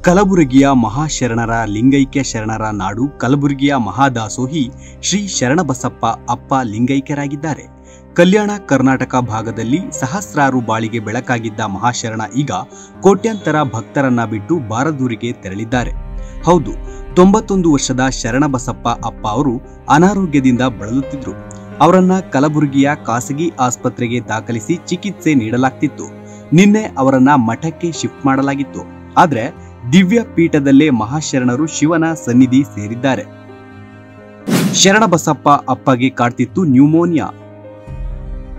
ಕಲಬುರಗಿಯ ಮಹಾಶರಣರ ಲಿಂಗೈಕ್ಯ ಶರಣರ ನಾಡು ಕಲಬುರಗಿಯ ಮಹಾದಾಸೋಹಿ ಶ್ರೀ ಶರಣಬಸಪ್ಪ ಅಪ್ಪ ಲಿಂಗೈಕ್ಯರಾಗಿದ್ದಾರೆ. ಕಲ್ಯಾಣ ಕರ್ನಾಟಕ ಭಾಗದಲ್ಲಿ ಸಹಸ್ರಾರು ಬಾಳಿಗೆ ಬೆಳಕಾಗಿದ್ದ ಮಹಾಶರಣ ಈಗ ಕೋಟ್ಯಾಂತರ ಭಕ್ತರನ್ನ ಬಿಟ್ಟು ಬಾರದೂರಿಗೆ ತೆರಳಿದ್ದಾರೆ. ಹೌದು, 91 ವರ್ಷದ ಶರಣಬಸಪ್ಪ ಅಪ್ಪ ಅವರು ಅನಾರೋಗ್ಯದಿಂದ ಬಳಲುತ್ತಿದ್ರು. ಅವರನ್ನ ಕಲಬುರಗಿಯ ಖಾಸಗಿ ಆಸ್ಪತ್ರೆಗೆ ದಾಖಲಿಸಿ ಚಿಕಿತ್ಸೆ ನೀಡಲಾಗ್ತಿತ್ತು. ನಿನ್ನೆ ಅವರನ್ನ ಮಠಕ್ಕೆ ಶಿಫ್ಟ್ ಮಾಡಲಾಗಿತ್ತು. ಆದ್ರೆ ದಿವ್ಯ ಪೀಠದಲ್ಲೇ ಮಹಾಶರಣರು ಶಿವನ ಸನ್ನಿಧಿ ಸೇರಿದ್ದಾರೆ. ಶರಣಬಸಪ್ಪ ಅಪ್ಪಗೆ ಕಾಡ್ತಿತ್ತು ನ್ಯೂಮೋನಿಯಾ.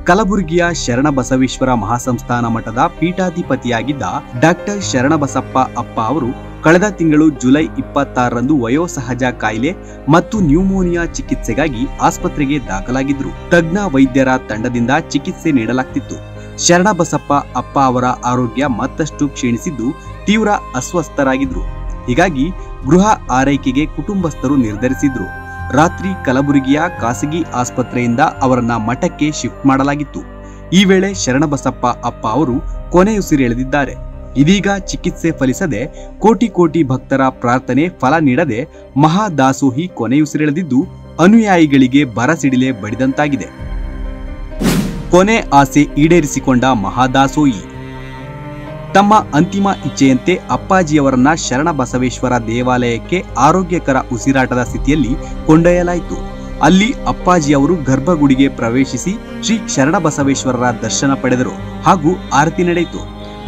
ಕಲಬುರಗಿಯ ಶರಣಬಸವೇಶ್ವರ ಮಹಾಸಂಸ್ಥಾನ ಮಠದ ಪೀಠಾಧಿಪತಿಯಾಗಿದ್ದ ಡಾಕ್ಟರ್ ಶರಣಬಸಪ್ಪ ಅಪ್ಪ ಅವರು ಕಳೆದ ತಿಂಗಳು ಜುಲೈ 26ರಂದು ವಯೋಸಹಜ ಕಾಯಿಲೆ ಮತ್ತು ನ್ಯೂಮೋನಿಯಾ ಚಿಕಿತ್ಸೆಗಾಗಿ ಆಸ್ಪತ್ರೆಗೆ ದಾಖಲಾಗಿದ್ರು. ತಜ್ಞ ವೈದ್ಯರ ತಂಡದಿಂದ ಚಿಕಿತ್ಸೆ ನೀಡಲಾಗ್ತಿತ್ತು. ಶರಣಬಸಪ್ಪ ಅಪ್ಪ ಅವರ ಆರೋಗ್ಯ ಮತ್ತಷ್ಟು ಕ್ಷೀಣಿಸಿದ್ದು ತೀವ್ರ ಅಸ್ವಸ್ಥರಾಗಿದ್ರು. ಹೀಗಾಗಿ ಗೃಹ ಆರೈಕೆಗೆ ಕುಟುಂಬಸ್ಥರು ನಿರ್ಧರಿಸಿದ್ರು. ರಾತ್ರಿ ಕಲಬುರಗಿಯ ಖಾಸಗಿ ಆಸ್ಪತ್ರೆಯಿಂದ ಅವರನ್ನ ಮಠಕ್ಕೆ ಶಿಫ್ಟ್ ಮಾಡಲಾಗಿತ್ತು. ಈ ವೇಳೆ ಶರಣಬಸಪ್ಪ ಅಪ್ಪ ಅವರು ಕೊನೆಯುಸಿರೆಳೆದಿದ್ದಾರೆ. ಇದೀಗ ಚಿಕಿತ್ಸೆ ಫಲಿಸದೆ ಕೋಟಿ ಕೋಟಿ ಭಕ್ತರ ಪ್ರಾರ್ಥನೆ ಫಲ ನೀಡದೆ ಮಹಾದಾಸೋಹಿ ಕೊನೆಯುಸಿರೆಳೆದಿದ್ದು ಅನುಯಾಯಿಗಳಿಗೆ ಬರಸಿಡಿಲೆ ಬಡಿದಂತಾಗಿದೆ. ಕೊನೆ ಆಸೆ ಈಡೇರಿಸಿಕೊಂಡ ಮಹಾದಾಸೋಹಿ ತಮ್ಮ ಅಂತಿಮ ಇಚ್ಛೆಯಂತೆ ಅಪ್ಪಾಜಿಯವರನ್ನ ಶರಣಬಸವೇಶ್ವರ ದೇವಾಲಯಕ್ಕೆ ಆರೋಗ್ಯಕರ ಉಸಿರಾಟದ ಸ್ಥಿತಿಯಲ್ಲಿ ಕೊಂಡೊಯ್ಯಲಾಯಿತು. ಅಲ್ಲಿ ಅಪ್ಪಾಜಿಯವರು ಗರ್ಭಗುಡಿಗೆ ಪ್ರವೇಶಿಸಿ ಶ್ರೀ ಶರಣಬಸವೇಶ್ವರರ ದರ್ಶನ ಪಡೆದರು ಹಾಗೂ ಆರತಿ ನಡೆಯಿತು.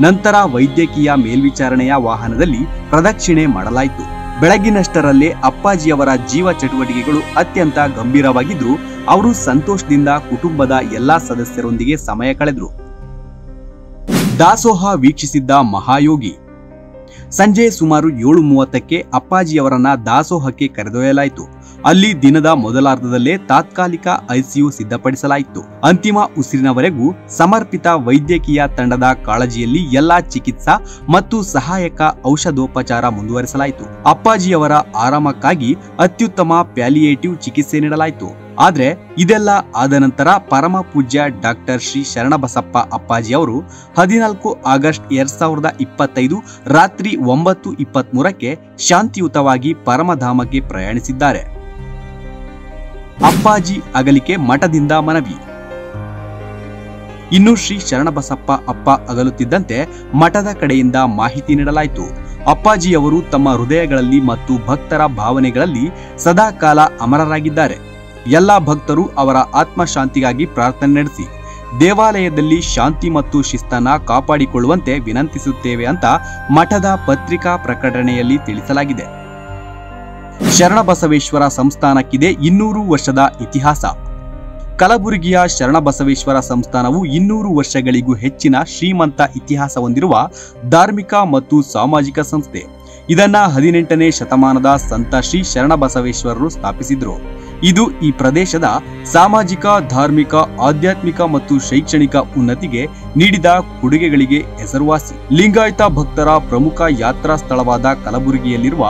ನಂತರ ವೈದ್ಯಕೀಯ ಮೇಲ್ವಿಚಾರಣೆಯ ವಾಹನದಲ್ಲಿ ಪ್ರದಕ್ಷಿಣೆ ಮಾಡಲಾಯಿತು. ಬೆಳಗಿನಷ್ಟರಲ್ಲೇ ಅಪ್ಪಾಜಿಯವರ ಜೀವ ಚಟುವಟಿಕೆಗಳು ಅತ್ಯಂತ ಗಂಭೀರವಾಗಿದ್ದು ಅವರು ಸಂತೋಷದಿಂದ ಕುಟುಂಬದ ಎಲ್ಲಾ ಸದಸ್ಯರೊಂದಿಗೆ ಸಮಯ ಕಳೆದರು. ದಾಸೋಹ ವೀಕ್ಷಿಸಿದ್ದ ಮಹಾಯೋಗಿ ಸಂಜೆ ಸುಮಾರು 7:30ಕ್ಕೆ ಅಪ್ಪಾಜಿಯವರನ್ನ ದಾಸೋಹಕ್ಕೆ ಕರೆದೊಯ್ಯಲಾಯಿತು. ಅಲ್ಲಿ ದಿನದ ಮೊದಲಾರ್ಧದಲ್ಲೇ ತಾತ್ಕಾಲಿಕ ಐಸಿಯು ಸಿದ್ಧಪಡಿಸಲಾಯಿತು. ಅಂತಿಮ ಉಸಿರಿನವರೆಗೂ ಸಮರ್ಪಿತ ವೈದ್ಯಕೀಯ ತಂಡದ ಕಾಳಜಿಯಲ್ಲಿ ಎಲ್ಲಾ ಚಿಕಿತ್ಸಾ ಮತ್ತು ಸಹಾಯಕ ಔಷಧೋಪಚಾರ ಮುಂದುವರೆಸಲಾಯಿತು. ಅಪ್ಪಾಜಿಯವರ ಆರಾಮಕ್ಕಾಗಿ ಅತ್ಯುತ್ತಮ ಪ್ಯಾಲಿಯೇಟಿವ್ ಚಿಕಿತ್ಸೆ ನೀಡಲಾಯಿತು. ಆದ್ರೆ ಇದೆಲ್ಲ ಆದ ನಂತರ ಪರಮ ಪೂಜ್ಯ ಡಾಕ್ಟರ್ ಶ್ರೀ ಶರಣಬಸಪ್ಪ ಅಪ್ಪಾಜಿ ಅವರು 14 ಆಗಸ್ಟ್ 2025 ರಾತ್ರಿ 9:23ಕ್ಕೆ ಶಾಂತಿಯುತವಾಗಿ ಪರಮಧಾಮಕ್ಕೆ ಪ್ರಯಾಣಿಸಿದ್ದಾರೆ. ಅಪ್ಪಾಜಿ ಅಗಲಿಕೆ ಮಠದಿಂದ ಮನವಿ. ಇನ್ನು ಶ್ರೀ ಶರಣಬಸಪ್ಪ ಅಪ್ಪ ಅಗಲುತ್ತಿದ್ದಂತೆ ಮಠದ ಕಡೆಯಿಂದ ಮಾಹಿತಿ ನೀಡಲಾಯಿತು. ಅಪ್ಪಾಜಿಯವರು ತಮ್ಮ ಹೃದಯಗಳಲ್ಲಿ ಮತ್ತು ಭಕ್ತರ ಭಾವನೆಗಳಲ್ಲಿ ಸದಾಕಾಲ ಅಮರರಾಗಿದ್ದಾರೆ. ಎಲ್ಲ ಭಕ್ತರು ಅವರ ಆತ್ಮಶಾಂತಿಗಾಗಿ ಪ್ರಾರ್ಥನೆ ನಡೆಸಿ ದೇವಾಲಯದಲ್ಲಿ ಶಾಂತಿ ಮತ್ತು ಶಿಸ್ತನ್ನ ಕಾಪಾಡಿಕೊಳ್ಳುವಂತೆ ವಿನಂತಿಸುತ್ತೇವೆ ಅಂತ ಮಠದ ಪತ್ರಿಕಾ ಪ್ರಕಟಣೆಯಲ್ಲಿ ತಿಳಿಸಲಾಗಿದೆ. ಶರಣಬಸವೇಶ್ವರ ಸಂಸ್ಥಾನಕ್ಕಿದೆ 200 ವರ್ಷದ ಇತಿಹಾಸ. ಕಲಬುರಗಿಯ ಶರಣಬಸವೇಶ್ವರ ಸಂಸ್ಥಾನವು 200 ವರ್ಷಗಳಿಗೂ ಹೆಚ್ಚಿನ ಶ್ರೀಮಂತ ಇತಿಹಾಸ ಹೊಂದಿರುವ ಧಾರ್ಮಿಕ ಮತ್ತು ಸಾಮಾಜಿಕ ಸಂಸ್ಥೆ. ಇದನ್ನ 18ನೇ ಶತಮಾನದ ಸಂತ ಶ್ರೀ ಶರಣಬಸವೇಶ್ವರರು ಸ್ಥಾಪಿಸಿದ್ರು. ಇದು ಈ ಪ್ರದೇಶದ ಸಾಮಾಜಿಕ, ಧಾರ್ಮಿಕ, ಆಧ್ಯಾತ್ಮಿಕ ಮತ್ತು ಶೈಕ್ಷಣಿಕ ಉನ್ನತಿಗೆ ನೀಡಿದ ಕೊಡುಗೆಗಳಿಗೆ ಹೆಸರುವಾಸಿ. ಲಿಂಗಾಯತ ಭಕ್ತರ ಪ್ರಮುಖ ಯಾತ್ರಾ ಸ್ಥಳವಾದ ಕಲಬುರಗಿಯಲ್ಲಿರುವ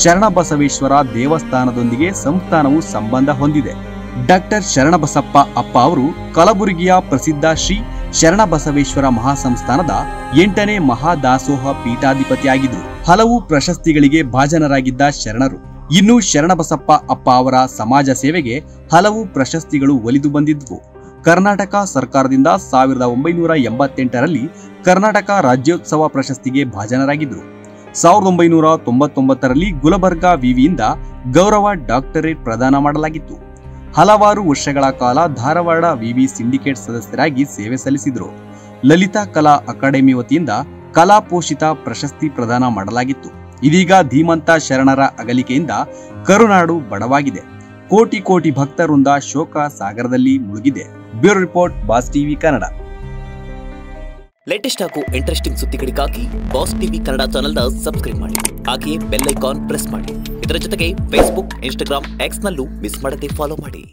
ಶರಣಬಸವೇಶ್ವರ ದೇವಸ್ಥಾನದೊಂದಿಗೆ ಸಂಸ್ಥಾನವು ಸಂಬಂಧ ಹೊಂದಿದೆ. ಡಾಕ್ಟರ್ ಶರಣಬಸಪ್ಪ ಅಪ್ಪ ಅವರು ಕಲಬುರಗಿಯ ಪ್ರಸಿದ್ಧ ಶ್ರೀ ಶರಣಬಸವೇಶ್ವರ ಮಹಾಸಂಸ್ಥಾನದ 8ನೇ ಮಹಾದಾಸೋಹ ಪೀಠಾಧಿಪತಿಯಾಗಿದ್ದರು. ಹಲವು ಪ್ರಶಸ್ತಿಗಳಿಗೆ ಭಾಜನರಾಗಿದ್ದ ಶರಣರು. ಇನ್ನು ಶರಣಬಸಪ್ಪ ಅಪ್ಪ ಅವರ ಸಮಾಜ ಸೇವೆಗೆ ಹಲವು ಪ್ರಶಸ್ತಿಗಳು ಒಲಿದು ಬಂದಿದ್ವು. ಕರ್ನಾಟಕ ಸರ್ಕಾರದಿಂದ 1988ರಲ್ಲಿ ಕರ್ನಾಟಕ ರಾಜ್ಯೋತ್ಸವ ಪ್ರಶಸ್ತಿಗೆ ಭಾಜನರಾಗಿದ್ದರು. 1999ರಲ್ಲಿ ಗುಲಬರ್ಗಾ ವಿವಿಯಿಂದ ಗೌರವ ಡಾಕ್ಟರೇಟ್ ಪ್ರದಾನ ಮಾಡಲಾಗಿತ್ತು. ಹಲವಾರು ವರ್ಷಗಳ ಕಾಲ ಧಾರವಾಡ ವಿವಿ ಸಿಂಡಿಕೇಟ್ ಸದಸ್ಯರಾಗಿ ಸೇವೆ ಸಲ್ಲಿಸಿದರು. ಲಲಿತಾ ಕಲಾ ಅಕಾಡೆಮಿ ವತಿಯಿಂದ ಕಲಾ ಪೋಷಿತ ಪ್ರಶಸ್ತಿ ಪ್ರದಾನ ಮಾಡಲಾಗಿತ್ತು. ಇದೀಗ ಧೀಮಂತ ಶರಣರ ಅಗಲಿಕೆಯಿಂದ ಕರುನಾಡು ಬಡವಾಗಿದೆ. ಕೋಟಿ ಕೋಟಿ ಭಕ್ತರಿಂದ ಶೋಕ ಸಾಗರದಲ್ಲಿ ಮುಳುಗಿದೆ. Bureau report, boss TV Kannada. Latest ಹಾಗೂ ಇಂಟ್ರೆಸ್ಟಿಂಗ್ ಸುದ್ದಿಗಳಿಗಾಗಿ ಬಾಸ್ ಟಿವಿ ಕನ್ನಡ ಚಾನೆಲ್ನ ಸಬ್ಸ್ಕ್ರೈಬ್ ಮಾಡಿ. ಹಾಗೆಯೇ ಬೆಲ್ ಐಕಾನ್ ಪ್ರೆಸ್ ಮಾಡಿ. ಇದರ ಜೊತೆಗೆ ಫೇಸ್ಬುಕ್, ಇನ್ಸ್ಟಾಗ್ರಾಮ್, ಎಕ್ಸ್ ನಲ್ಲೂ ಮಿಸ್ ಮಾಡದೆ ಫಾಲೋ ಮಾಡಿ.